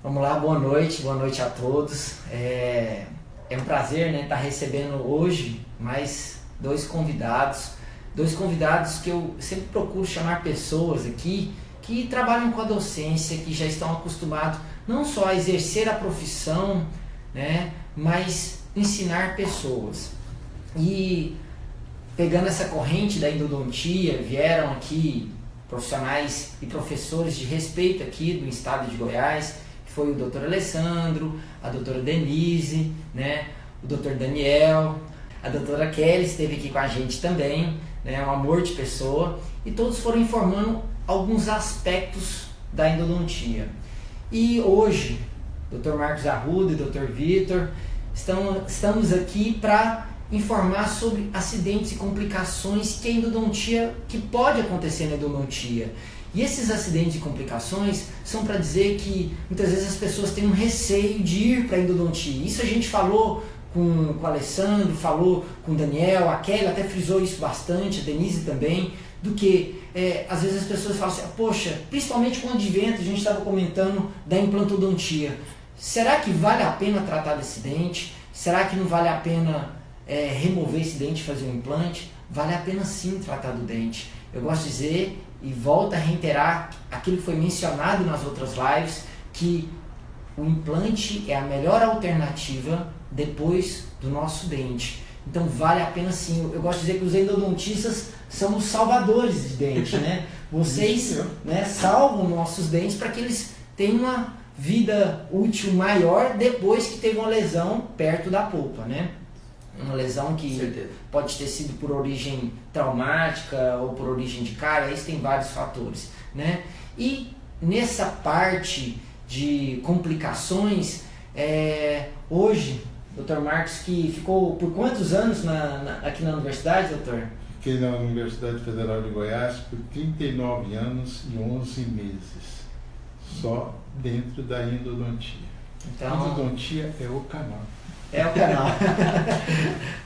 Vamos lá, boa noite a todos. É um prazer, né, estar recebendo hoje mais dois convidados que eu sempre procuro chamar pessoas aqui que trabalham com a docência, que já estão acostumados não só a exercer a profissão, né, mas ensinar pessoas. E pegando essa corrente da endodontia, vieram aqui profissionais e professores de respeito aqui do estado de Goiás, que foi o Dr. Alessandro, a doutora Denise, né, o Dr. Daniel, a doutora Kelly esteve aqui com a gente também, né, um amor de pessoa, e todos foram informando alguns aspectos da endodontia. E hoje, Dr. Marcos Arruda e Dr. Vitor, estamos aqui para informar sobre acidentes e complicações que a endodontia, que pode acontecer na endodontia. E esses acidentes e complicações são para dizer que muitas vezes as pessoas têm um receio de ir para a endodontia. Isso a gente falou com o Alessandro, falou com o Daniel, a Kelly até frisou isso bastante, a Denise também, do que às vezes as pessoas falam assim, poxa, principalmente com o advento, a gente estava comentando da implantodontia. Será que vale a pena tratar desse dente? Será que não vale a pena remover esse dente e fazer um implante? Vale a pena sim tratar do dente. Eu gosto de dizer e volto a reiterar aquilo que foi mencionado nas outras lives, que o implante é a melhor alternativa depois do nosso dente. Então vale a pena sim. Eu gosto de dizer que os endodontistas são os salvadores de dente, né? Vocês, né, salvam nossos dentes para que eles tenham uma vida útil maior depois que teve uma lesão perto da polpa, né? Uma lesão que pode ter sido por origem traumática ou por origem de cárie, aí tem vários fatores, né? E nessa parte de complicações, hoje, Dr. Marcos, que ficou por quantos anos aqui na universidade, doutor? Fiquei na Universidade Federal de Goiás por 39 anos e 11 meses, só dentro da endodontia. Então, a endodontia é o canal. É o canal.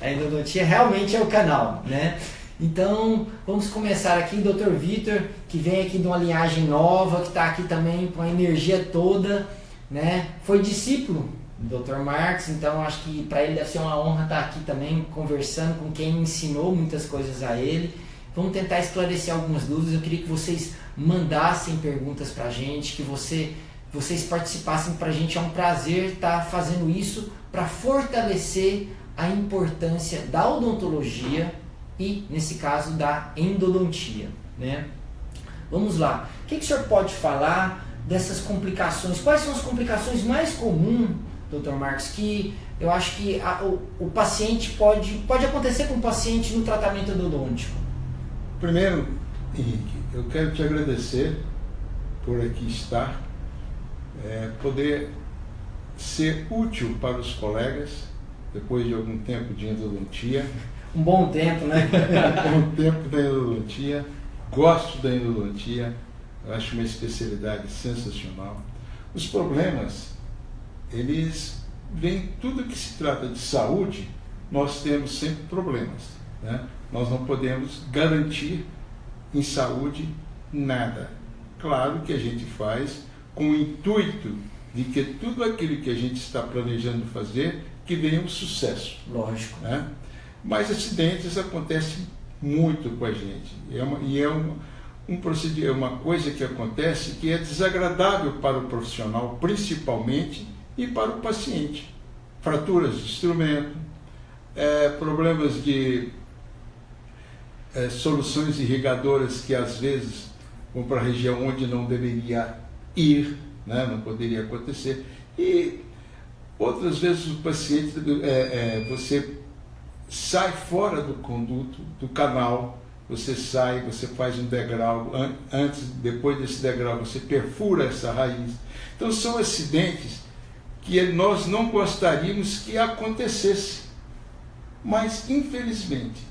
A endodontia realmente é o canal, né? Então, vamos começar aqui, Dr. Vitor, que vem aqui de uma linhagem nova, que está aqui também com a energia toda, né? Foi discípulo do Dr. Marcos, então acho que para ele deve ser uma honra estar aqui também conversando com quem ensinou muitas coisas a ele. Vamos tentar esclarecer algumas dúvidas. Eu queria que vocês mandassem perguntas para a gente, que vocês participassem, para a gente é um prazer estar fazendo isso para fortalecer a importância da odontologia e, nesse caso, da endodontia, né? Vamos lá. O que o senhor pode falar dessas complicações? Quais são as complicações mais comuns, Dr. Marcos, que eu acho que o paciente pode acontecer com o paciente no tratamento endodôntico? Primeiro, Henrique, eu quero te agradecer por aqui estar, poder ser útil para os colegas depois de algum tempo de endodontia. Um bom tempo, né? Um bom tempo da endodontia. Gosto da endodontia, eu acho uma especialidade sensacional. Os problemas, eles vêm, tudo que se trata de saúde, nós temos sempre problemas, né? Nós não podemos garantir em saúde nada. Claro que a gente faz com o intuito de que tudo aquilo que a gente está planejando fazer, que venha um sucesso. Lógico. Né? Mas acidentes acontecem muito com a gente. É uma coisa que acontece que é desagradável para o profissional, principalmente, e para o paciente. Fraturas de instrumento, problemas de soluções irrigadoras que às vezes vão para a região onde não deveria ir, né? Não poderia acontecer. E outras vezes o paciente, você sai fora do conduto, do canal, você faz um degrau, depois desse degrau você perfura essa raiz. Então são acidentes que nós não gostaríamos que acontecesse, mas infelizmente,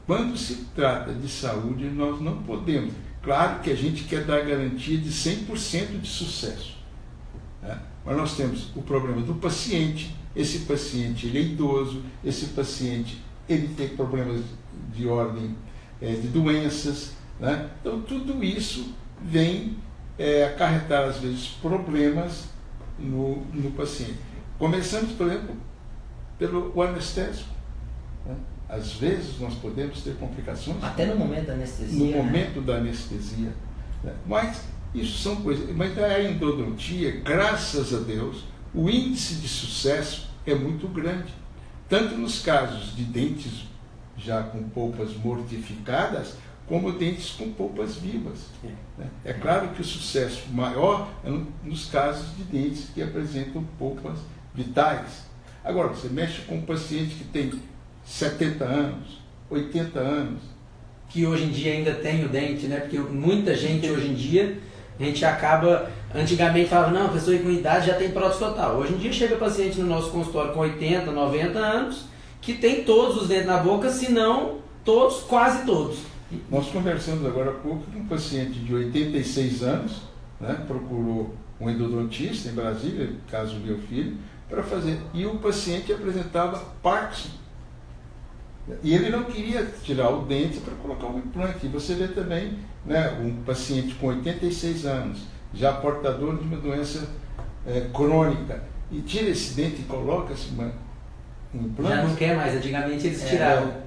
quando se trata de saúde, nós não podemos. Claro que a gente quer dar garantia de 100% de sucesso, né? Mas nós temos o problema do paciente. Esse paciente ele é idoso, esse paciente ele tem problemas de ordem de doenças, né? Então tudo isso vem acarretar, às vezes, problemas no paciente. Começamos, por exemplo, pelo anestésico. Né? Às vezes nós podemos ter complicações. Até no momento da anestesia. No momento da anestesia. Né? Mas isso são coisas. Mas a endodontia, graças a Deus, o índice de sucesso é muito grande. Tanto nos casos de dentes já com polpas mortificadas, como dentes com polpas vivas. Né? É claro que o sucesso maior é nos casos de dentes que apresentam polpas vitais. Agora, você mexe com um paciente que tem 70 anos, 80 anos. Que hoje em dia ainda tem o dente, né? Porque muita gente hoje em dia, a gente acaba, antigamente falava, não, a pessoa com idade já tem prótese total. Hoje em dia chega paciente no nosso consultório com 80, 90 anos, que tem todos os dentes na boca, se não todos, quase todos. Nós conversamos agora há pouco com um paciente de 86 anos, né? Procurou um endodontista em Brasília, caso do meu filho, para fazer. E o paciente apresentava Parkinson. E ele não queria tirar o dente para colocar um implante. E você vê também, né, um paciente com 86 anos, já portador de uma doença crônica, e tira esse dente e coloca-se um implante. Já não quer mais, antigamente eles tiravam.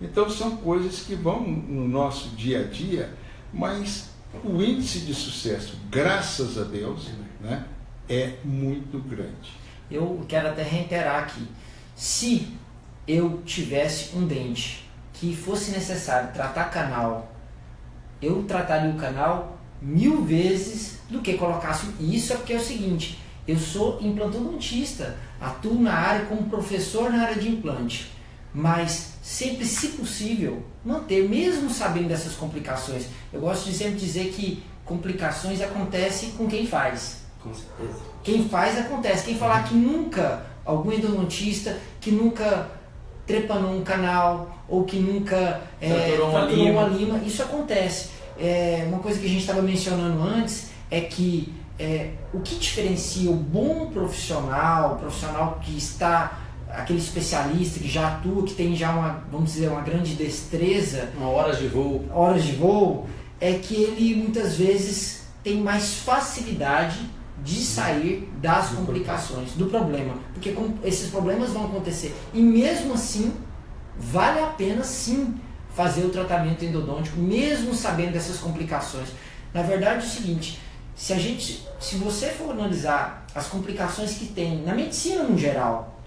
Então são coisas que vão no nosso dia a dia, mas o índice de sucesso, graças a Deus, né, é muito grande. Eu quero até reiterar aqui, se eu tivesse um dente que fosse necessário tratar canal, eu trataria o canal 1000 vezes do que colocasse. E isso é porque é o seguinte, eu sou implantodontista, atuo na área como professor na área de implante, mas sempre, se possível, manter, mesmo sabendo dessas complicações. Eu gosto de sempre dizer que complicações acontecem com quem faz. Com certeza. Quem faz acontece. Quem falar que nunca, algum endodontista que nunca trepanou um canal ou que nunca fraturou uma lima, isso acontece. Uma coisa que a gente estava mencionando antes é que o que diferencia o bom profissional, o profissional que está, aquele especialista que já atua, que tem já vamos dizer, uma grande destreza, horas de voo, é que ele muitas vezes tem mais facilidade de sair das complicações, do problema, porque esses problemas vão acontecer e mesmo assim vale a pena sim fazer o tratamento endodôntico, mesmo sabendo dessas complicações. Na verdade é o seguinte, se você for analisar as complicações que tem na medicina no geral,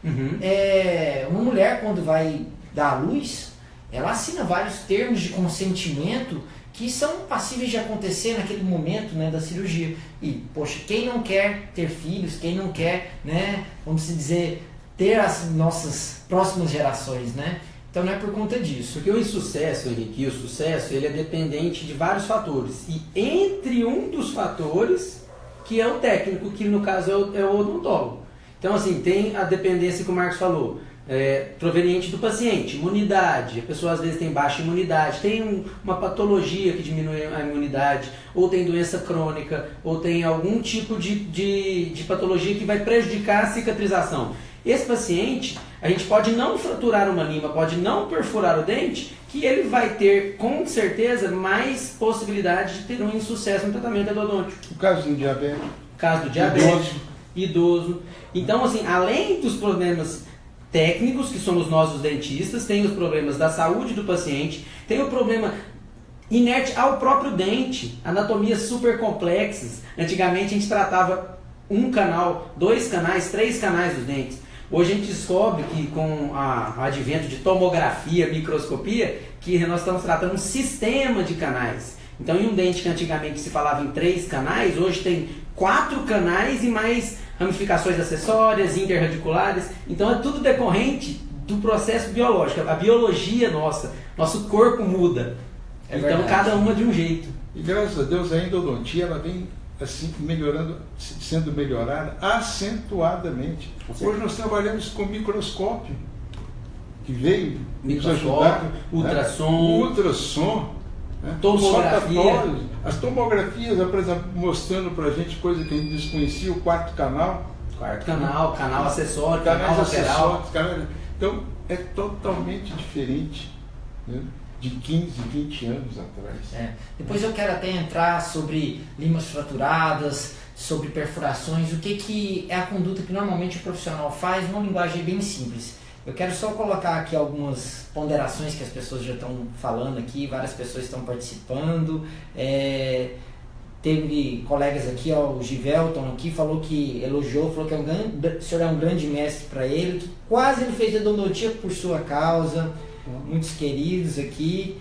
uma mulher quando vai dar à luz, ela assina vários termos de consentimento que são passíveis de acontecer naquele momento, né, da cirurgia. E, poxa, quem não quer ter filhos, quem não quer, né, vamos dizer, ter as nossas próximas gerações, né? Então não é por conta disso. Porque o insucesso, Henrique, o sucesso, ele é dependente de vários fatores. E entre um dos fatores, que é o técnico, que no caso é o odontólogo. Então, assim, tem a dependência que o Marcos falou, proveniente do paciente, imunidade, a pessoa às vezes tem baixa imunidade, tem uma patologia que diminui a imunidade, ou tem doença crônica, ou tem algum tipo de patologia que vai prejudicar a cicatrização. Esse paciente, a gente pode não fraturar uma lima, pode não perfurar o dente, que ele vai ter, com certeza, mais possibilidade de ter um insucesso no tratamento endodôntico. O caso do diabético. Caso do diabético, idoso. Então, assim, além dos problemas técnicos, que somos nós os dentistas, tem os problemas da saúde do paciente, tem o problema inerte ao próprio dente, anatomias super complexas. Antigamente a gente tratava um canal, 2 canais, 3 canais dos dentes. Hoje a gente descobre que com o advento de tomografia, microscopia, que nós estamos tratando um sistema de canais. Então, em um dente que antigamente se falava em 3 canais, hoje tem 4 canais e mais ramificações acessórias, interradiculares. Então, é tudo decorrente do processo biológico. A biologia nossa, nosso corpo muda. Então, verdade. Cada uma de um jeito. E graças a Deus, a endodontia ela vem assim, melhorando, sendo melhorada acentuadamente. Hoje nós trabalhamos com microscópio, que veio nos ajudar. Ultrassom. Né? Tomografia. As tomografias mostrando para a gente coisa que a gente desconhecia, o quarto canal. Canal acessório, canal lateral. Então é totalmente diferente. Né? de 15, 20 anos atrás. Depois eu quero até entrar sobre limas fraturadas, sobre perfurações, o que é a conduta que normalmente o profissional faz, numa linguagem bem simples. Eu quero só colocar aqui algumas ponderações que as pessoas já estão falando aqui, várias pessoas estão participando. Teve colegas aqui, o Givelton aqui, falou que elogiou, falou que o senhor é um grande mestre para ele, que quase ele fez endodontia por sua causa. Muitos queridos aqui.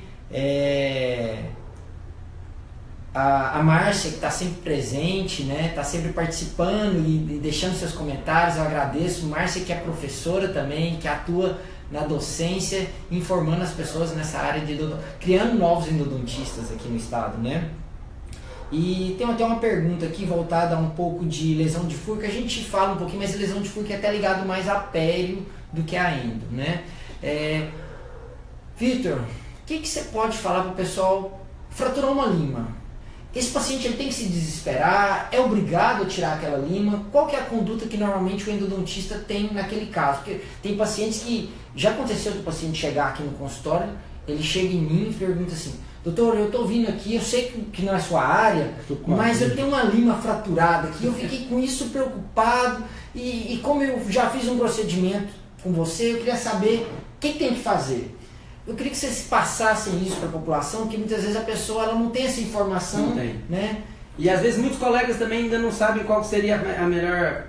A Márcia, que está sempre presente, né? Está sempre participando e deixando seus comentários, eu agradeço. Márcia, que é professora também, que atua na docência, informando as pessoas nessa área de criando novos endodontistas aqui no estado, né? E tem até uma pergunta aqui voltada a um pouco de lesão de furca. A gente fala um pouquinho, mas lesão de furca é até ligado mais a pério do que a endo, né? Vitor, o que você pode falar para o pessoal? Fraturou uma lima. Esse paciente ele tem que se desesperar? É obrigado a tirar aquela lima? Qual que é a conduta que normalmente o endodontista tem naquele caso? Porque tem pacientes que... Já aconteceu do paciente chegar aqui no consultório, ele chega em mim e pergunta assim: doutor, eu estou vindo aqui, eu sei que não é sua área, mas eu tenho uma lima fraturada aqui, eu fiquei com isso preocupado e como eu já fiz um procedimento com você, eu queria saber o que tem que fazer. Eu queria que vocês passassem isso para a população, porque muitas vezes a pessoa ela não tem essa informação. Não tem. Né? E às vezes muitos colegas também ainda não sabem qual seria a melhor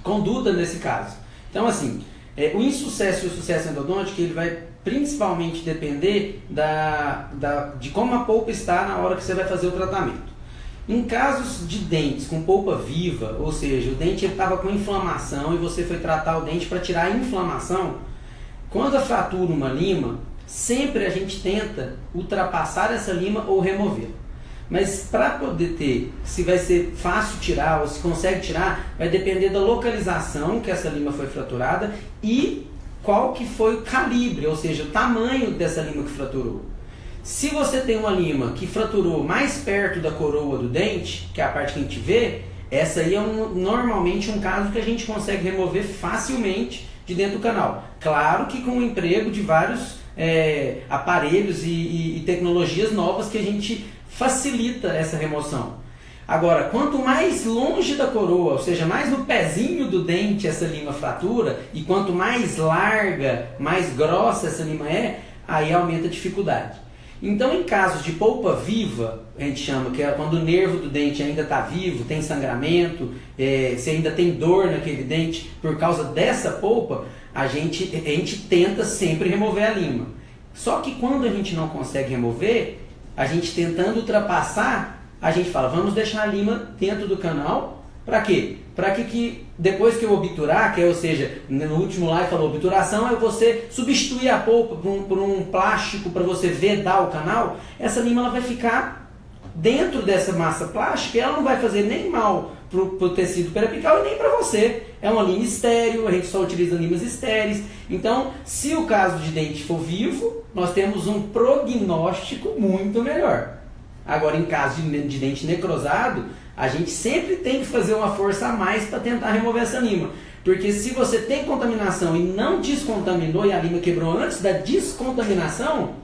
conduta nesse caso. Então assim, o insucesso e o sucesso endodôntico ele vai principalmente depender de como a polpa está na hora que você vai fazer o tratamento. Em casos de dentes com polpa viva, ou seja, o dente estava com inflamação e você foi tratar o dente para tirar a inflamação, quando fratura uma lima, sempre a gente tenta ultrapassar essa lima ou removê-la. Mas para poder ter, se vai ser fácil tirar ou se consegue tirar, vai depender da localização que essa lima foi fraturada e qual que foi o calibre, ou seja, o tamanho dessa lima que fraturou. Se você tem uma lima que fraturou mais perto da coroa do dente, que é a parte que a gente vê, essa aí é normalmente um caso que a gente consegue remover facilmente de dentro do canal. Claro que com o emprego de vários aparelhos e tecnologias novas que a gente facilita essa remoção. Agora, quanto mais longe da coroa, ou seja, mais no pezinho do dente essa lima fratura, e quanto mais larga, mais grossa essa lima aí aumenta a dificuldade. Então, em casos de polpa viva, a gente chama, que é quando o nervo do dente ainda está vivo, tem sangramento, se ainda tem dor naquele dente por causa dessa polpa, a gente tenta sempre remover a lima. Só que quando a gente não consegue remover, a gente tentando ultrapassar, a gente fala, vamos deixar a lima dentro do canal, para quê? Para que depois que eu obturar, ou seja, no último live falou, obturação é você substituir a polpa por um plástico para você vedar o canal, essa lima ela vai ficar dentro dessa massa plástica e ela não vai fazer nem mal para o tecido periapical e nem para você. É uma lima estéril, a gente só utiliza limas estéreis. Então, se o caso de dente for vivo, nós temos um prognóstico muito melhor. Agora, em caso de dente necrosado, a gente sempre tem que fazer uma força a mais para tentar remover essa lima. Porque se você tem contaminação e não descontaminou e a lima quebrou antes da descontaminação,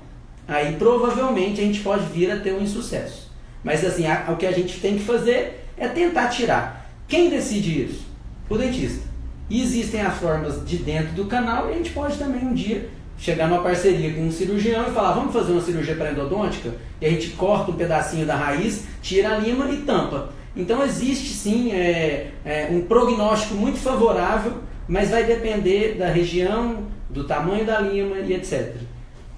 aí provavelmente a gente pode vir a ter um insucesso. Mas assim, o que a gente tem que fazer é tentar tirar. Quem decide isso? O dentista. E existem as formas de dentro do canal e a gente pode também um dia chegar numa parceria com um cirurgião e falar, vamos fazer uma cirurgia periodontica? E a gente corta um pedacinho da raiz, tira a lima e tampa. Então existe sim um prognóstico muito favorável, mas vai depender da região, do tamanho da lima e etc.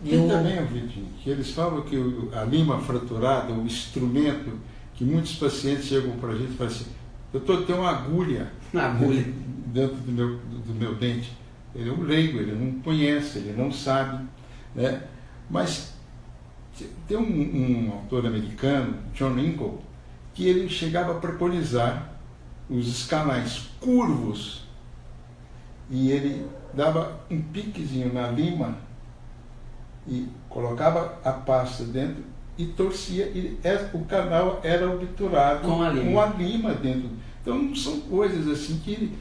Tem também, Vitinho, que eles falam que a lima fraturada, o instrumento, que muitos pacientes chegam para a gente e falam assim, doutor, tem uma agulha dentro do meu dente. Ele é um leigo, ele não conhece, ele não sabe, né? Mas tem um autor americano, John Ingle, que ele chegava a preconizar os canais curvos e ele dava um piquezinho na lima e colocava a pasta dentro e torcia, e o canal era obturado com a lima dentro. Então não são coisas assim que...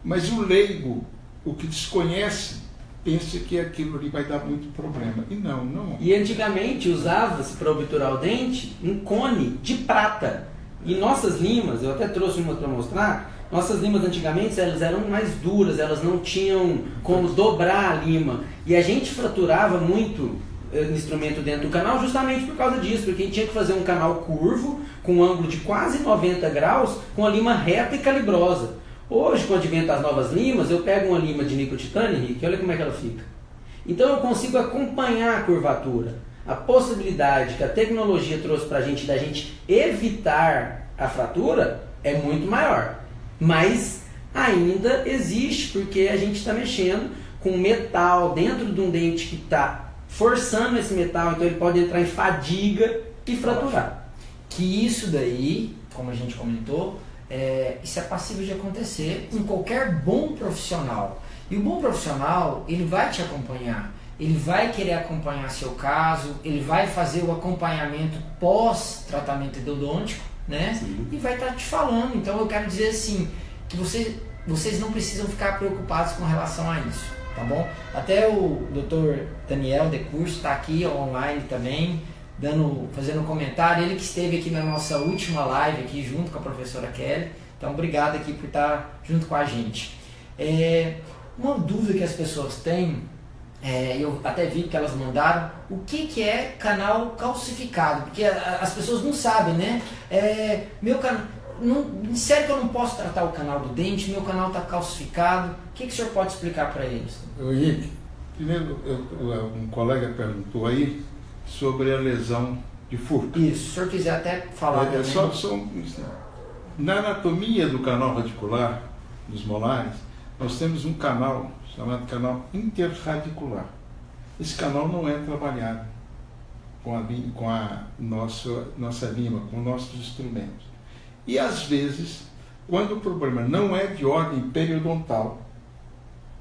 Mas o leigo, o que desconhece, pensa que aquilo ali vai dar muito problema. E não. E antigamente usava-se para obturar o dente um cone de prata. E nossas limas, eu até trouxe uma para mostrar, nossas limas antigamente elas eram mais duras, elas não tinham como dobrar a lima. E a gente fraturava muito o instrumento dentro do canal justamente por causa disso, porque a gente tinha que fazer um canal curvo, com um ângulo de quase 90 graus, com a lima reta e calibrosa. Hoje, com o advento das novas limas, eu pego uma lima de nicotitanio, Henrique, olha como é que ela fica. Então eu consigo acompanhar a curvatura. A possibilidade que a tecnologia trouxe para a gente da gente evitar a fratura é muito maior. Mas ainda existe, porque a gente está mexendo com metal dentro de um dente que está forçando esse metal, então ele pode entrar em fadiga e fraturar. Que isso daí, como a gente comentou, isso é passível de acontecer em qualquer bom profissional. E o bom profissional, ele vai te acompanhar, ele vai querer acompanhar seu caso, ele vai fazer o acompanhamento pós-tratamento endodôntico, né? Sim. E vai estar te falando. Então eu quero dizer assim, que vocês não precisam ficar preocupados com relação a isso, tá bom? Até o Dr. Daniel Decurso está aqui online também, fazendo um comentário, ele que esteve aqui na nossa última live aqui junto com a professora Kelly, então obrigado aqui por estar junto com a gente. Uma dúvida que as pessoas têm, eu até vi que elas mandaram, o que é canal calcificado, porque as pessoas não sabem, né? Meu canal, sério que eu não posso tratar o canal do dente, meu canal está calcificado, o que o senhor pode explicar para eles? Henrique, primeiro um colega perguntou aí sobre a lesão de furto. Isso, se o senhor quiser até falar também. Na anatomia do canal radicular dos molares, nós temos um canal chamado canal interradicular. Esse canal não é trabalhado com a nossa lima, com nossos instrumentos. E às vezes, quando o problema não é de ordem periodontal,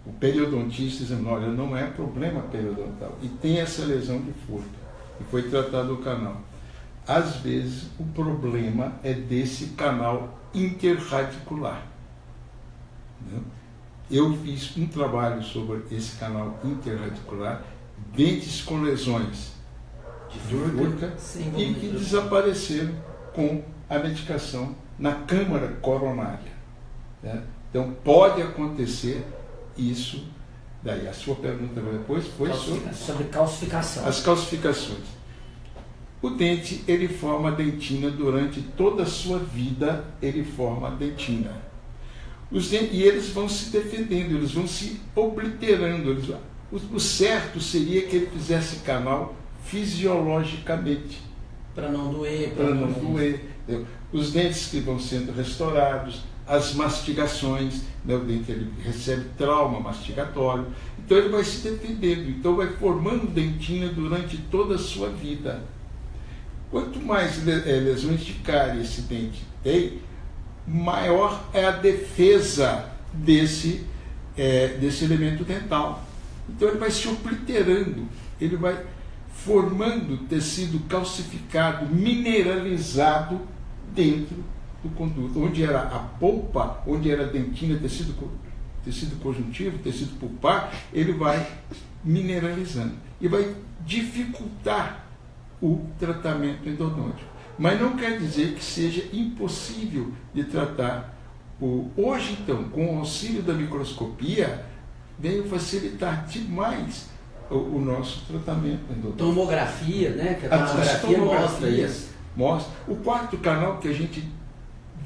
o periodontista diz, olha, não é problema periodontal, e tem essa lesão de furto, e foi tratado o canal. Às vezes, o problema é desse canal interradicular. Né? Eu fiz um trabalho sobre esse canal interradicular, dentes com lesões de furca e que desapareceram com a medicação na câmara coronária. Né? Então, pode acontecer isso daí. A sua pergunta depois foi sobre calcificação. As calcificações. O dente, ele forma dentina durante toda a sua vida, ele forma dentina. E eles vão se defendendo, eles vão se obliterando. O certo seria que ele fizesse canal fisiologicamente. Para não doer. Para não doer. Os dentes que vão sendo restaurados, as mastigações, né? O dente ele recebe trauma mastigatório, então ele vai se defendendo, então vai formando dentina durante toda a sua vida. Quanto mais lesões de cárie esse dente tem, maior é a defesa desse elemento dental. Então ele vai se obliterando, ele vai formando tecido calcificado, mineralizado dentro do conduto, onde era a polpa, onde era a dentina, tecido conjuntivo, tecido pulpar, ele vai mineralizando e vai dificultar o tratamento endodôntico. Mas não quer dizer que seja impossível de tratar. Hoje, então, com o auxílio da microscopia, veio facilitar demais o nosso tratamento endodôntico. Tomografia, né? Que a tomografia mostra isso. Mostra. O quarto canal que a gente,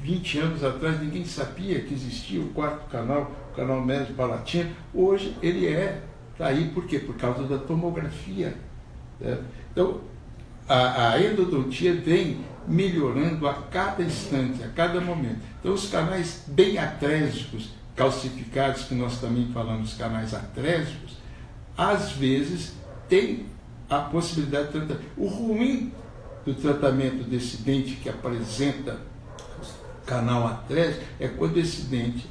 20 anos atrás, ninguém sabia que existia o quarto canal, o canal médio palatino. Hoje ele está aí, por quê? Por causa da tomografia. Né? Então, a endodontia vem melhorando a cada instante, a cada momento. Então, os canais bem atrésicos, calcificados, que nós também falamos, canais atrésicos, às vezes tem a possibilidade de tratar. O ruim do tratamento desse dente que apresenta canal atrésico é quando esse dente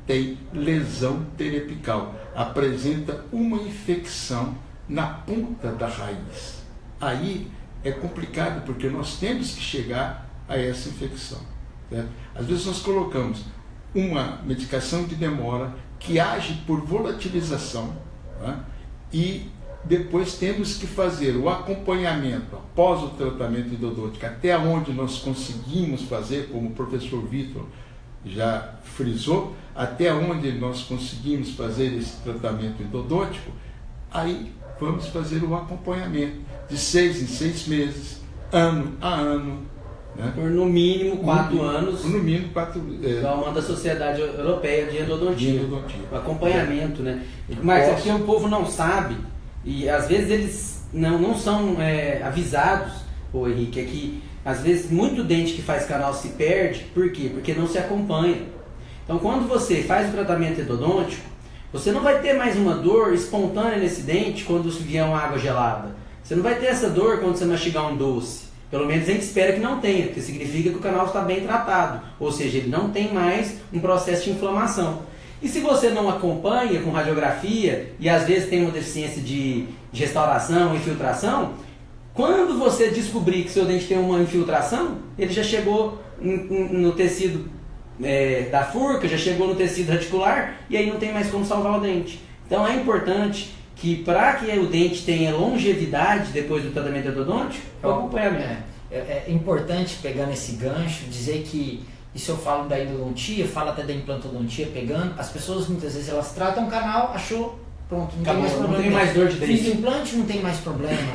tem lesão periapical, apresenta uma infecção na ponta da raiz. Aí é complicado, porque nós temos que chegar a essa infecção. Certo? Às vezes nós colocamos uma medicação de demora que age por volatilização, né? E depois temos que fazer o acompanhamento após o tratamento endodôntico, até onde nós conseguimos fazer, como o professor Vitor já frisou, até onde nós conseguimos fazer esse tratamento endodôntico, aí vamos fazer o acompanhamento de 6 em 6 meses, ano a ano, né? Por no mínimo 4 anos. No mínimo 4 igual manda a Sociedade Europeia de Endodontia. O acompanhamento, né? Mas aqui o povo não sabe, e às vezes eles não são avisados, ô Henrique, é que às vezes muito dente que faz canal se perde. Por quê? Porque não se acompanha. Então quando você faz o tratamento endodôntico, você não vai ter mais uma dor espontânea nesse dente quando vier uma água gelada. Você não vai ter essa dor quando você mastigar um doce. Pelo menos a gente espera que não tenha, porque significa que o canal está bem tratado. Ou seja, ele não tem mais um processo de inflamação. E se você não acompanha com radiografia, e às vezes tem uma deficiência de restauração, infiltração, quando você descobrir que seu dente tem uma infiltração, ele já chegou no tecido da furca, já chegou no tecido radicular, e aí não tem mais como salvar o dente. Então é importante que para que o dente tenha longevidade depois do tratamento endodôntico, o acompanhamento. É importante, pegando esse gancho, dizer que, isso eu falo da endodontia, falo até da implantodontia, pegando, as pessoas muitas vezes elas tratam o canal, achou, pronto, não acabou, tem mais problema. Não tem mais dor de dente. Fiz o implante, não tem mais problema.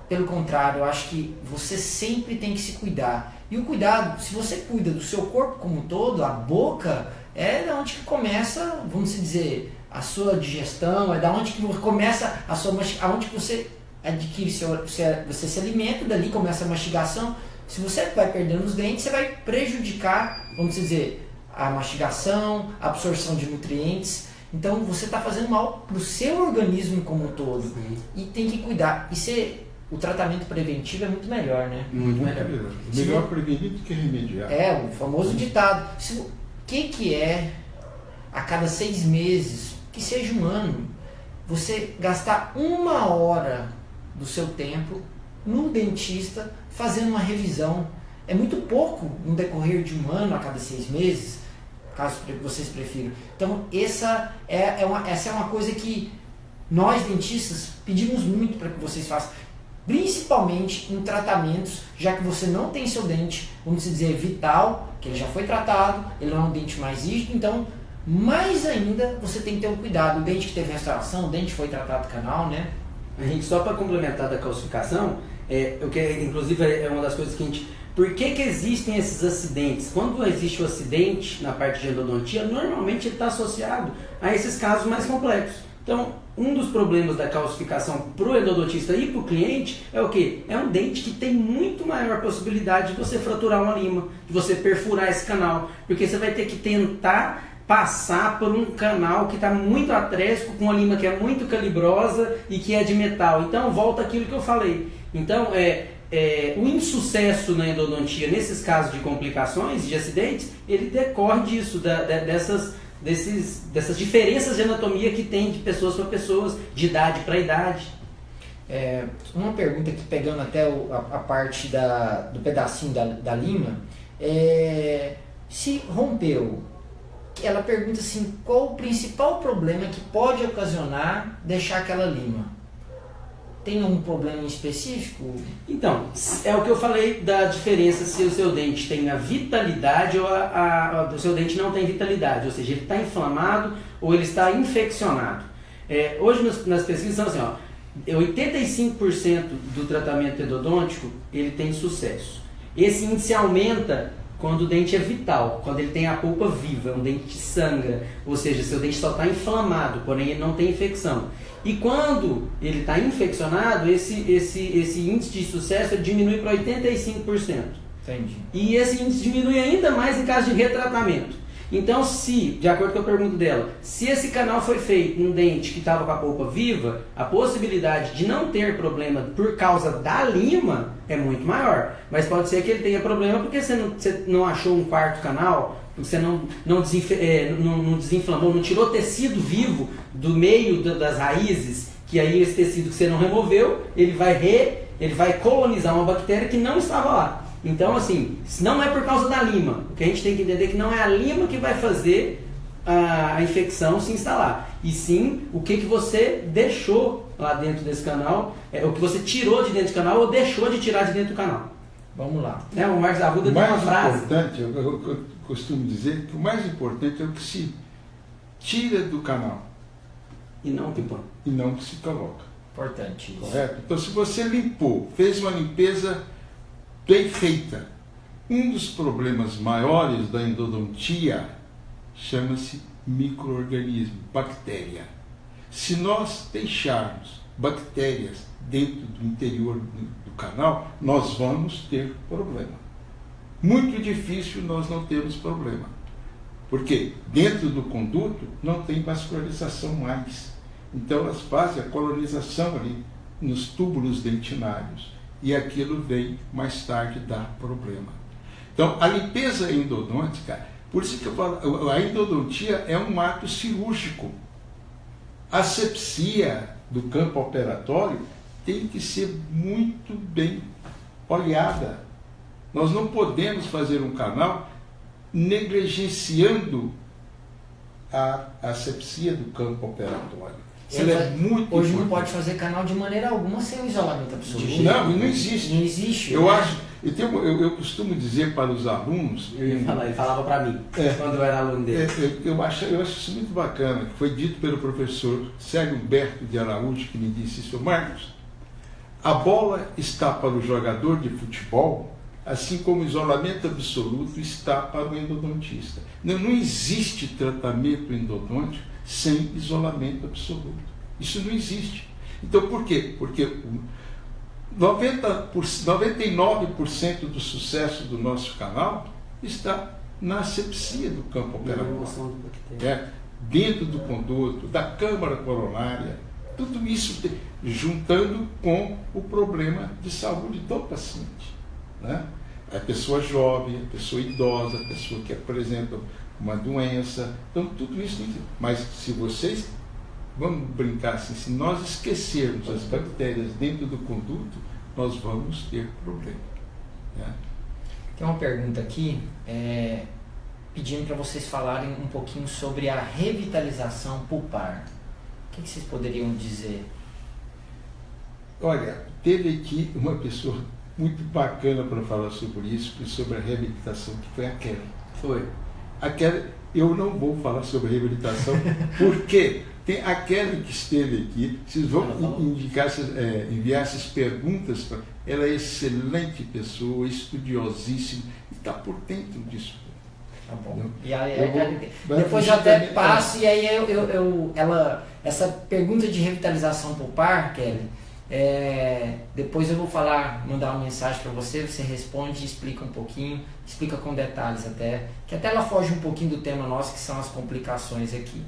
Pelo contrário, eu acho que você sempre tem que se cuidar. E o cuidado, se você cuida do seu corpo como um todo, a boca é da onde que começa, vamos dizer, a sua digestão, é da onde que começa a sua aonde que você adquire você se alimenta, dali começa a mastigação. Se você vai perdendo os dentes, você vai prejudicar, vamos dizer, a mastigação, a absorção de nutrientes. Então você está fazendo mal para o seu organismo como um todo. Sim. E tem que cuidar. O tratamento preventivo é muito melhor, né? Muito melhor. Melhor prevenir do que remediar. É, o famoso ditado. O que é, a cada 6 meses, que seja um ano, você gastar 1 hora do seu tempo no dentista fazendo uma revisão? É muito pouco no decorrer de um ano, a cada 6 meses, caso vocês prefiram. Então, essa é uma coisa que nós, dentistas, pedimos muito para que vocês façam. Principalmente em tratamentos, já que você não tem seu dente, vamos dizer, vital, que ele já foi tratado, ele não é um dente mais rígido, então, mais ainda, você tem que ter um cuidado. O dente que teve restauração, o dente que foi tratado canal, né? A gente, só para complementar da calcificação, inclusive é uma das coisas que a gente... Por que existem esses acidentes? Quando existe o acidente na parte de endodontia, normalmente ele está associado a esses casos mais complexos. Então, um dos problemas da calcificação para o endodontista e para o cliente é o quê? É um dente que tem muito maior possibilidade de você fraturar uma lima, de você perfurar esse canal, porque você vai ter que tentar passar por um canal que está muito atrésico, com uma lima que é muito calibrosa e que é de metal. Então, volta aquilo que eu falei. Então, o insucesso na endodontia, nesses casos de complicações, de acidentes, ele decorre disso, dessas diferenças de anatomia que tem de pessoas para pessoas, de idade para idade. Uma pergunta aqui, pegando até a parte do pedacinho da lima, se rompeu, ela pergunta assim, qual o principal problema que pode ocasionar deixar aquela lima? Tem um problema específico? Então, é o que eu falei da diferença se o seu dente tem a vitalidade ou o seu dente não tem vitalidade, ou seja, ele está inflamado ou ele está infeccionado. Hoje nas pesquisas são assim, 85% do tratamento endodôntico ele tem sucesso. Esse índice aumenta quando o dente é vital, quando ele tem a polpa viva, um dente que sangra, ou seja, seu dente só está inflamado, porém ele não tem infecção. E quando ele está infeccionado, esse índice de sucesso diminui para 85%. Entendi. E esse índice diminui ainda mais em caso de retratamento. Então, de acordo com a pergunta dela, se esse canal foi feito num dente que estava com a polpa viva, a possibilidade de não ter problema por causa da lima é muito maior. Mas pode ser que ele tenha problema porque você não achou um quarto canal, você não desinflamou, não tirou tecido vivo do meio das raízes, que aí esse tecido que você não removeu, ele vai colonizar uma bactéria que não estava lá. Então, assim, não é por causa da lima. O que a gente tem que entender é que não é a lima que vai fazer a infecção se instalar, e sim o que você deixou lá dentro desse canal, o que você tirou de dentro do canal ou deixou de tirar de dentro do canal. Vamos lá. O Marcos Arruda tem uma frase. Importante, eu costumo dizer que o mais importante é o que se tira do canal. E não o que põe. E não o que se coloca. Importante isso. Correto? Então, se você limpou, fez uma limpeza bem feita, um dos problemas maiores da endodontia chama-se micro-organismo, bactéria. Se nós deixarmos bactérias dentro do interior do canal, nós vamos ter problema. Muito difícil nós não termos problema. Porque dentro do conduto não tem vascularização mais. Então elas fazem a colonização ali nos túbulos dentinários. E aquilo vem mais tarde dar problema. Então a limpeza endodôntica, por isso que eu falo, a endodontia é um ato cirúrgico. A asepsia do campo operatório tem que ser muito bem olhada. Nós não podemos fazer um canal negligenciando a asepsia do campo operatório. Ela é muito hoje importante. não pode fazer canal de maneira alguma sem o isolamento absoluto. Não existe. Não existe. Eu acho, eu costumo dizer para os alunos. Eu ia falar, ele falava para mim, quando eu era aluno dele. Eu acho isso muito bacana, que foi dito pelo professor Célio Humberto de Araújo, que me disse isso: Marcos, a bola está para o jogador de futebol, assim como o isolamento absoluto está para o endodontista. Não existe tratamento endodôntico sem isolamento absoluto. Isso não existe. Então, por quê? Porque 99% do sucesso do nosso canal está na asepsia do campo operatório. Dentro do conduto, da câmara coronária, tudo isso juntando com o problema de saúde do paciente. Né? A pessoa jovem, a pessoa idosa, a pessoa que apresenta uma doença, então tudo isso. Mas se vocês, vamos brincar assim, se nós esquecermos as bactérias dentro do conduto, nós vamos ter problema. Né? Tem uma pergunta aqui, pedindo para vocês falarem um pouquinho sobre a revitalização pulpar. O que vocês poderiam dizer? Olha, teve aqui uma pessoa muito bacana para falar sobre isso, sobre a reabilitação, que foi a Kelly. Foi. A Kelly, eu não vou falar sobre reabilitação, porque tem a Kelly que esteve aqui, vocês vão enviar essas perguntas para ela. É excelente pessoa, estudiosíssima, e está por dentro disso. Tá bom. E aí, depois eu até passo, e aí essa pergunta de revitalização pulpar, Kelly, depois eu vou mandar uma mensagem para você, você responde e explica um pouquinho, explica com detalhes até, que até ela foge um pouquinho do tema nosso, que são as complicações aqui.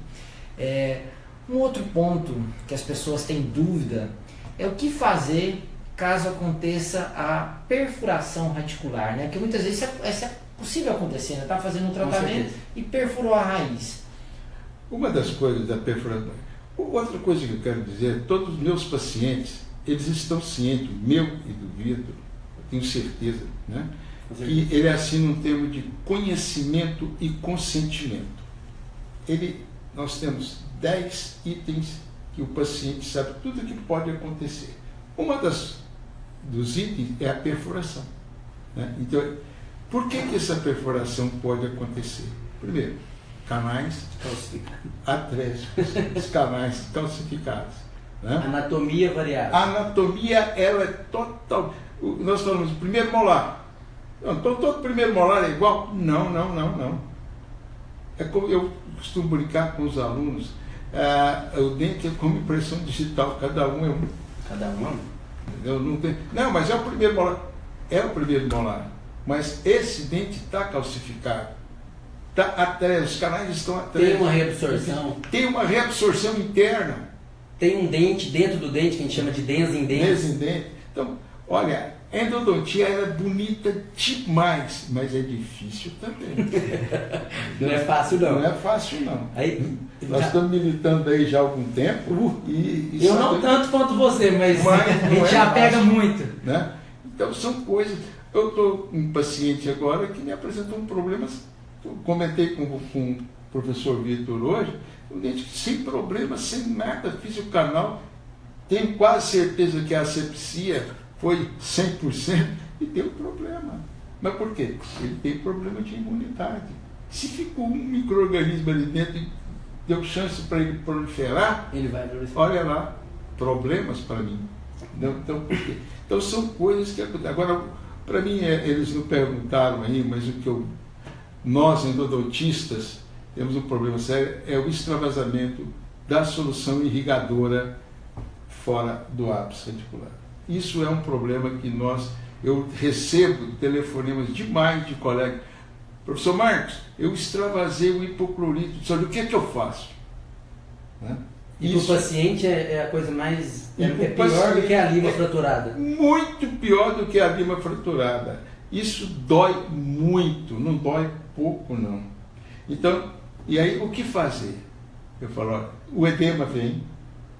Um outro ponto que as pessoas têm dúvida é o que fazer caso aconteça a perfuração radicular, né? Porque muitas vezes isso é possível acontecer, né? Tá fazendo um tratamento e perfurou a raiz. Uma das coisas da perfuração, outra coisa que eu quero dizer, todos os meus pacientes, eles estão cientes, meu e do Vitor, eu tenho certeza, né? Que ele assina um termo de conhecimento e consentimento. Nós temos 10 itens que o paciente sabe tudo o que pode acontecer. Uma dos itens é a perfuração. Né? Então, por que essa perfuração pode acontecer? Primeiro, canais atrésicos, os canais calcificados. Né? Anatomia variável. A anatomia, ela é total. Nós falamos do primeiro molar. Então, todo primeiro molar é igual? Não. É como eu costumo brincar com os alunos. O dente é como impressão digital, cada um é um. Cada um? Não, mas é o primeiro molar. É o primeiro molar. Mas esse dente está calcificado. Tá atrás, os canais estão atrás. Tem uma reabsorção. Tem uma reabsorção interna. Tem um dente dentro do dente que a gente chama de dens em dens. Então, olha, a endodontia é bonita demais, mas é difícil também. Não é fácil não. Não é fácil não. Aí, nós estamos militando aí já há algum tempo. Eu não tanto quanto você, mas a gente já pega muito. Né? Então são coisas. Eu estou com um paciente agora que me apresentou um problema. Eu comentei com professor Vitor hoje, um dente sem problema, sem nada, fiz o canal, tenho quase certeza que a asepsia foi 100% e deu problema. Mas por quê? Ele tem problema de imunidade. Se ficou um micro-organismo ali dentro e deu chance para ele proliferar, ele vai proliferar. Olha lá, problemas para mim. Então, por quê? Então são coisas que acontecem. Agora, para mim, eles não perguntaram aí, mas nós endodontistas temos um problema sério, é o extravasamento da solução irrigadora fora do ápice reticular. Isso é um problema que eu recebo telefonemas demais de colegas. Professor Marcos, eu extravasei o hipoclorito, o que é que eu faço? Né? E para o paciente é a coisa mais... É pior do que a lima fraturada. Muito pior do que a lima fraturada. Isso dói muito, não dói pouco não. Então, e aí o que fazer? Eu falo, olha, o edema vem,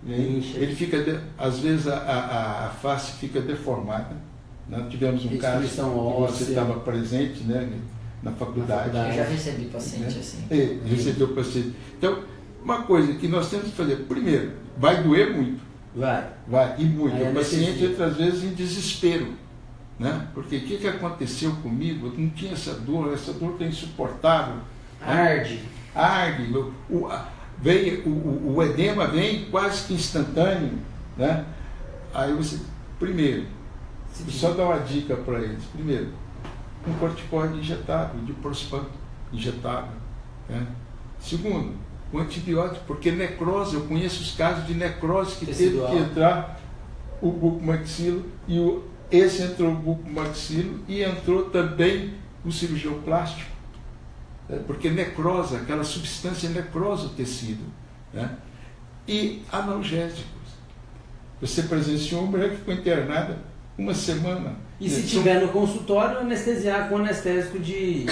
ele fica, às vezes a face fica deformada. Nós tivemos um caso que você estava presente, né, na faculdade. Eu já recebi paciente assim. Recebeu paciente. Então, uma coisa que nós temos que fazer, primeiro, vai doer muito. Vai, e muito. O paciente entra às vezes em desespero. Né? Porque o que aconteceu comigo? Eu não tinha essa dor está insuportável. Arde. O edema vem quase que instantâneo. Né? Aí você, primeiro, só dar uma dica para eles. Primeiro, um corticoide injetável, de Prospan injetável. Né? Segundo, um antibiótico, porque necrose, eu conheço os casos de necrose que teve que entrar o bucomaxilo e esse entrou o bucomaxilo e entrou também o cirurgião plástico. Porque necrosa, aquela substância necrosa o tecido. Né? E analgésicos. Você presenciou uma mulher que ficou internada uma semana. E se tiver no consultório, anestesiar com anestésico de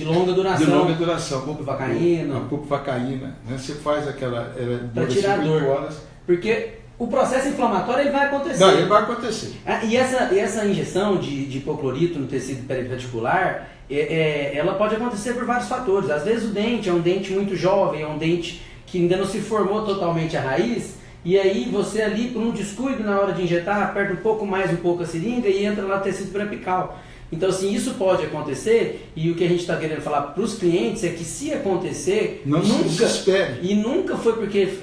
longa duração. De longa duração. Bupivacaína. Bupivacaína. Né? Você faz aquela... Para tirar dor. Horas. Porque o processo inflamatório ele vai acontecer. Não, ele vai acontecer. E essa injeção de hipoclorito no tecido perirreticular, ela pode acontecer por vários fatores. Às vezes o dente é um dente muito jovem, é um dente que ainda não se formou totalmente a raiz, e aí você ali, por um descuido na hora de injetar, aperta um pouco a seringa e entra lá o tecido periapical. Então, assim, isso pode acontecer, e o que a gente está querendo falar para os clientes é que se acontecer, não se desespere. E nunca foi porque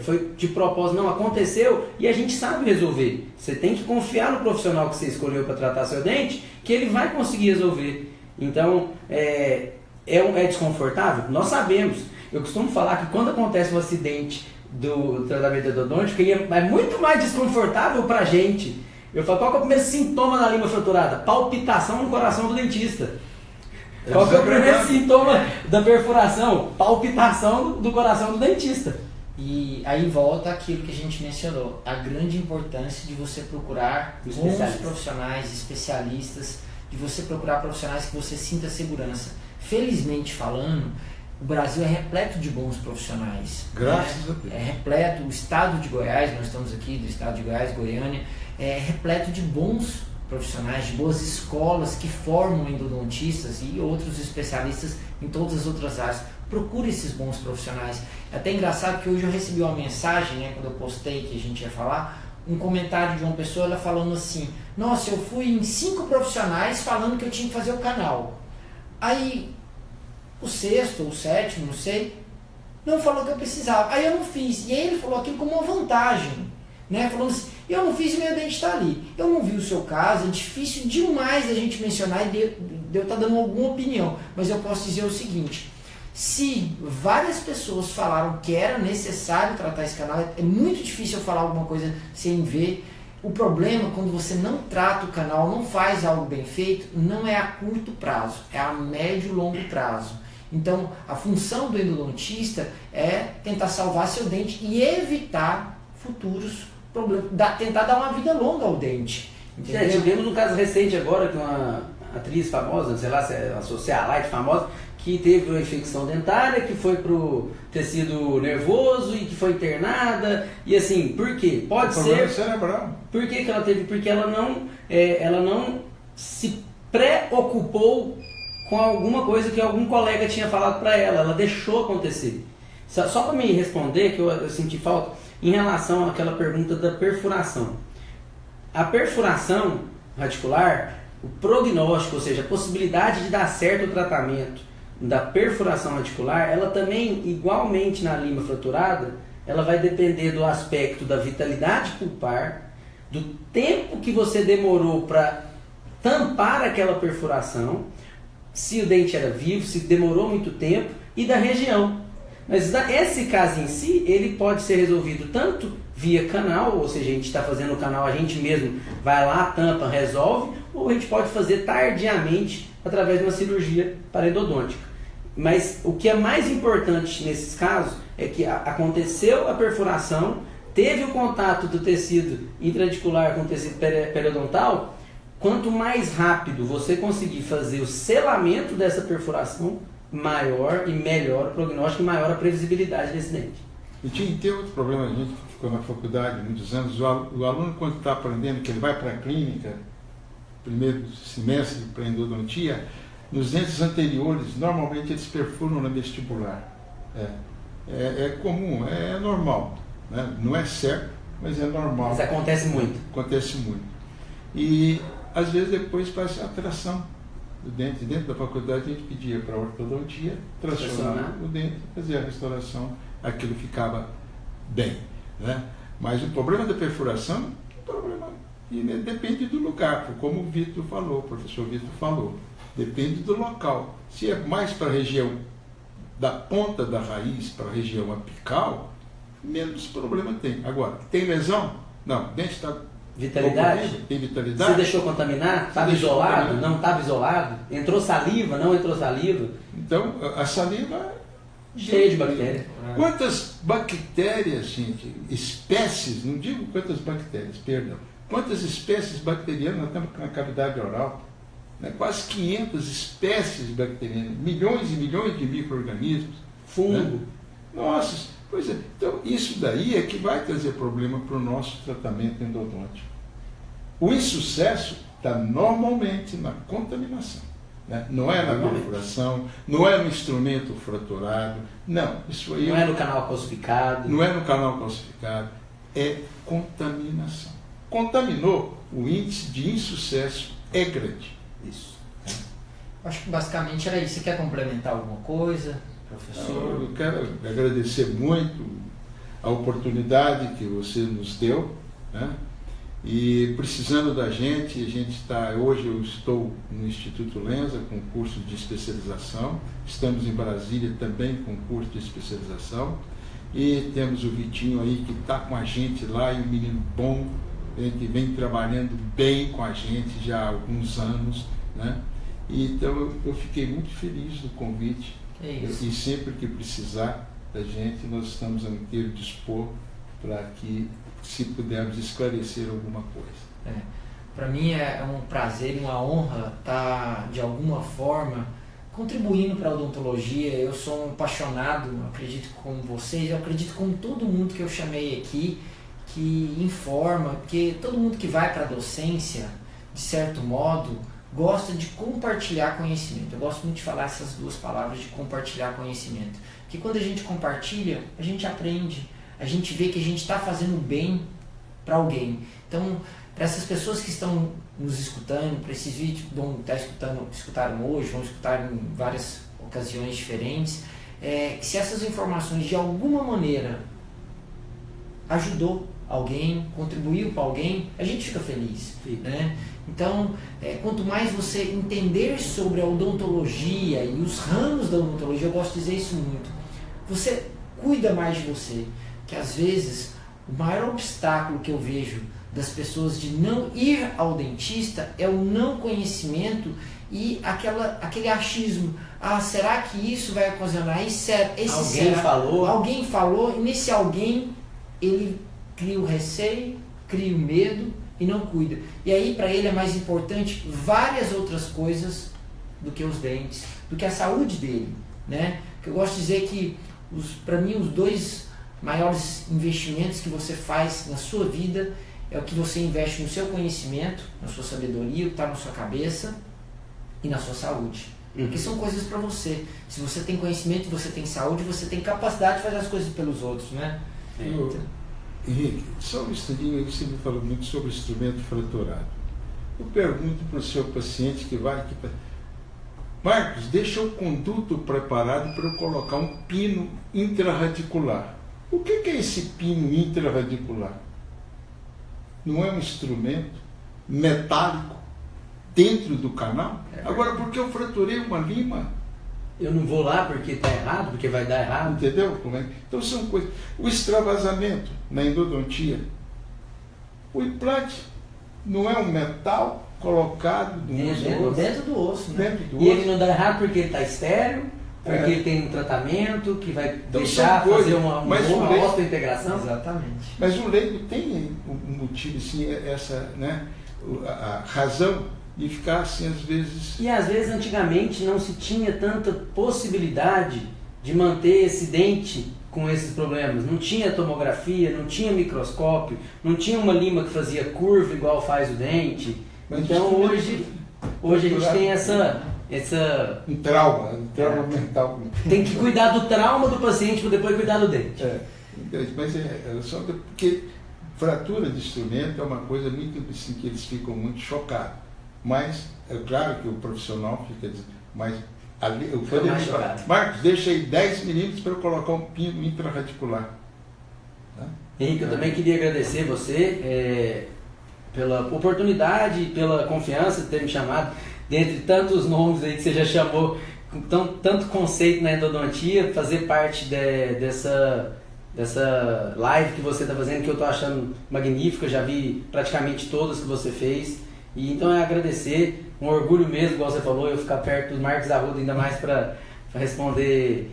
foi de propósito, não, aconteceu e a gente sabe resolver. Você tem que confiar no profissional que você escolheu para tratar seu dente, que ele vai conseguir resolver. Então, é desconfortável? Nós sabemos. Eu costumo falar que quando acontece um acidente do tratamento endodôntico, é muito mais desconfortável para a gente. Eu falo, qual que é o primeiro sintoma da lima fraturada? Palpitação no coração do dentista. Qual que é o primeiro sintoma da perfuração? Palpitação do coração do dentista. E aí volta aquilo que a gente mencionou, a grande importância de você procurar bons profissionais, especialistas, de você procurar profissionais que você sinta segurança. Felizmente falando, o Brasil é repleto de bons profissionais. Graças a Deus. É repleto, o estado de Goiás, nós estamos aqui do estado de Goiás, Goiânia, é repleto de bons profissionais, de boas escolas que formam endodontistas e outros especialistas em todas as outras áreas. Procure esses bons profissionais. É até engraçado que hoje eu recebi uma mensagem, né, quando eu postei que a gente ia falar, um comentário de uma pessoa, ela falando assim, nossa, eu fui em 5 profissionais falando que eu tinha que fazer o canal. Aí, o 6º ou o 7º, não sei, não falou que eu precisava. Aí eu não fiz. E aí ele falou aquilo como uma vantagem, né? Falando assim, eu não fiz e meu dente está ali. Eu não vi o seu caso, é difícil demais a gente mencionar e de eu estar dando alguma opinião. Mas eu posso dizer o seguinte, se várias pessoas falaram que era necessário tratar esse canal, é muito difícil eu falar alguma coisa sem ver. O problema, quando você não trata o canal, não faz algo bem feito, não é a curto prazo, é a médio e longo prazo. Então, a função do endodontista é tentar salvar seu dente e evitar futuros problemas, tentar dar uma vida longa ao dente. Tivemos um caso recente agora, que uma atriz famosa, sei lá se é a socialite famosa, que teve uma infecção dentária, que foi pro tecido nervoso e que foi internada, e assim, por quê? Pode ser... cerebral. Por que ela teve? Porque ela não se preocupou com alguma coisa que algum colega tinha falado para ela. Ela deixou acontecer. Só para me responder, que eu senti falta, em relação àquela pergunta da perfuração. A perfuração radicular, o prognóstico, ou seja, a possibilidade de dar certo o tratamento da perfuração radicular, ela também, igualmente na lima fraturada, ela vai depender do aspecto da vitalidade pulpar, do tempo que você demorou para tampar aquela perfuração, se o dente era vivo, se demorou muito tempo, e da região. Mas esse caso em si, ele pode ser resolvido tanto via canal, ou seja, a gente está fazendo o canal, a gente mesmo vai lá, tampa, resolve, ou a gente pode fazer tardiamente através de uma cirurgia parodôntica. Mas o que é mais importante nesses casos é que aconteceu a perfuração, teve o contato do tecido intraradicular com o tecido periodontal. Quanto mais rápido você conseguir fazer o selamento dessa perfuração, maior e melhor o prognóstico e maior a previsibilidade desse dente. E tem outro problema, a gente que ficou na faculdade muitos anos, o aluno quando está aprendendo, que ele vai para a clínica, primeiro semestre para endodontia, nos dentes anteriores, normalmente eles perfuram na vestibular. É comum, é normal. Né? Não é certo, mas é normal. Mas acontece muito. Acontece muito. E às vezes depois faz a tração do dente. Dentro da faculdade a gente pedia para a ortodontia tracionar o dente, fazer a restauração, aquilo ficava bem. Né? Mas o problema da perfuração é um problema e depende do lugar, como o Vitor falou, o professor Vitor falou. Depende do local. Se é mais para a região da ponta da raiz, para a região apical, menos problema tem. Agora, tem lesão? Não, o dente está... Vitalidade? Tem vitalidade? Você deixou contaminar? Estava isolado? Não estava isolado? Entrou saliva? Não entrou saliva? Então, a saliva... Cheia de bactérias. Quantas bactérias, gente, espécies, não digo quantas bactérias, perdão, quantas espécies bacterianas nós temos na cavidade oral? Né? Quase 500 espécies bacterianas, milhões e milhões de micro-organismos. Fungo. Né? Nossa, pois é. Então, isso daí é que vai trazer problema para o nosso tratamento endodôntico. O insucesso está normalmente na contaminação. Né? Não é na perfuração, não é no instrumento fraturado, não. Isso aí não é no canal calcificado. Não é no canal calcificado, é contaminação. Contaminou, o índice de insucesso é grande. Isso. Acho que basicamente era isso. Você quer complementar alguma coisa, professor? Eu quero agradecer muito a oportunidade que você nos deu, né? E precisando da gente, a gente está, hoje eu estou no Instituto Lenza com curso de especialização, estamos em Brasília também com curso de especialização, e temos o Vitinho aí que está com a gente lá, e um menino bom, que vem trabalhando bem com a gente já há alguns anos, né? E então eu fiquei muito feliz do convite, e sempre que precisar da gente, nós estamos a inteiro dispor para que, se pudermos esclarecer alguma coisa. Para mim é um prazer e uma honra estar, de alguma forma, contribuindo para a odontologia. Eu sou um apaixonado, acredito como vocês, eu acredito como todo mundo que eu chamei aqui, que informa, porque todo mundo que vai para a docência, de certo modo, gosta de compartilhar conhecimento. Eu gosto muito de falar essas duas palavras, de compartilhar conhecimento. Porque quando a gente compartilha, a gente aprende, a gente vê que a gente está fazendo bem para alguém. Então, para essas pessoas que estão nos escutando, para esses vídeos que vão estar escutaram hoje, vão escutar em várias ocasiões diferentes, que se essas informações de alguma maneira ajudou alguém, contribuiu para alguém, a gente fica feliz. Né? Então, quanto mais você entender sobre a odontologia e os ramos da odontologia, eu gosto de dizer isso muito, você cuida mais de você. Que às vezes o maior obstáculo que eu vejo das pessoas de não ir ao dentista é o não conhecimento e aquele achismo. Será que isso vai ocasionar? Alguém falou, e nesse alguém ele cria o receio, cria o medo e não cuida. E aí para ele é mais importante várias outras coisas do que os dentes, do que a saúde dele. Né? Eu gosto de dizer que, para mim, os dois maiores investimentos que você faz na sua vida é o que você investe no seu conhecimento, na sua sabedoria, o que está na sua cabeça e na sua saúde. Porque são coisas para você. Se você tem conhecimento, você tem saúde, você tem capacidade de fazer as coisas pelos outros, né? Henrique, só um instantinho, você me falou muito sobre instrumento fraturado. Eu pergunto para o seu paciente que vai aqui, Marcos, deixa o conduto preparado para eu colocar um pino intrarradicular. O que é esse pino intrarradicular? Não é um instrumento metálico dentro do canal? Agora, porque eu fraturei uma lima, eu não vou lá porque está errado, porque vai dar errado. entendeu? Como é? Então são coisas. O extravasamento na endodontia. O implante não é um metal colocado no osso. Dentro do osso, né? Dentro do E osso. ele não dá errado porque ele está estéreo, porque ele tem um tratamento que vai Então, deixar são fazer coisas, uma mas o boa leigo- osteointegração. Exatamente. Mas o leigo tem um motivo, assim, essa, né, a razão de ficar assim, às vezes. E às vezes antigamente não se tinha tanta possibilidade de manter esse dente com esses problemas. Não tinha tomografia, não tinha microscópio, não tinha uma lima que fazia curva igual faz o dente. Mas Então isso hoje a gente tem essa um trauma mental. tem que cuidar do trauma do paciente para depois cuidar do dente. Mas é só porque fratura de instrumento é uma coisa muito assim, que eles ficam muito chocados. Mas é claro que o profissional fica dizendo, mas ali, quando ele fala, Marcos, deixa aí 10 minutos para eu colocar um pino intrarradicular. Tá? Henrique, eu também queria agradecer você pela oportunidade e pela confiança de ter me chamado, dentre tantos nomes aí que você já chamou, com tanto conceito na endodontia, fazer parte dessa live que você está fazendo, que eu estou achando magnífica, eu já vi praticamente todas que você fez. E então é agradecer, um orgulho mesmo, igual você falou, eu ficar perto do Marcos Arruda, ainda mais para responder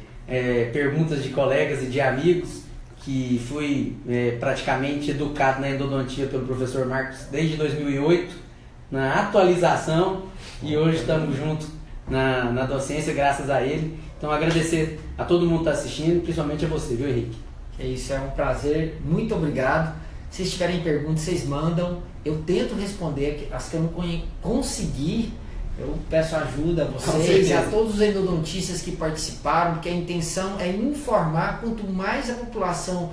perguntas de colegas e de amigos, que fui praticamente educado na endodontia pelo professor Marcos desde 2008, na atualização, e hoje estamos juntos na docência, graças a ele. Então agradecer a todo mundo que está assistindo, principalmente a você, viu, Henrique? É isso, é um prazer, muito obrigado. Se tiverem perguntas, vocês mandam. Eu tento responder as que eu não consegui. Eu peço ajuda a vocês, a todos os endodontistas que participaram, porque a intenção é informar. Quanto mais a população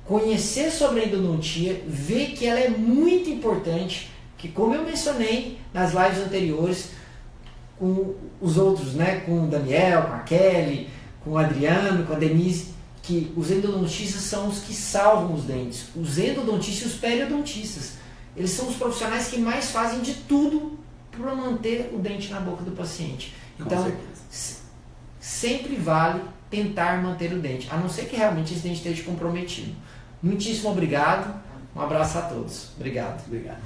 conhecer sobre a endodontia, ver que ela é muito importante, que como eu mencionei nas lives anteriores, com os outros, né, com o Daniel, com a Kelly, com o Adriano, com a Denise, que os endodontistas são os que salvam os dentes. Os endodontistas e os periodontistas, eles são os profissionais que mais fazem de tudo para manter o dente na boca do paciente. Então, sempre vale tentar manter o dente, a não ser que realmente esse dente esteja comprometido. Muitíssimo obrigado, um abraço a todos. Obrigado. Obrigado.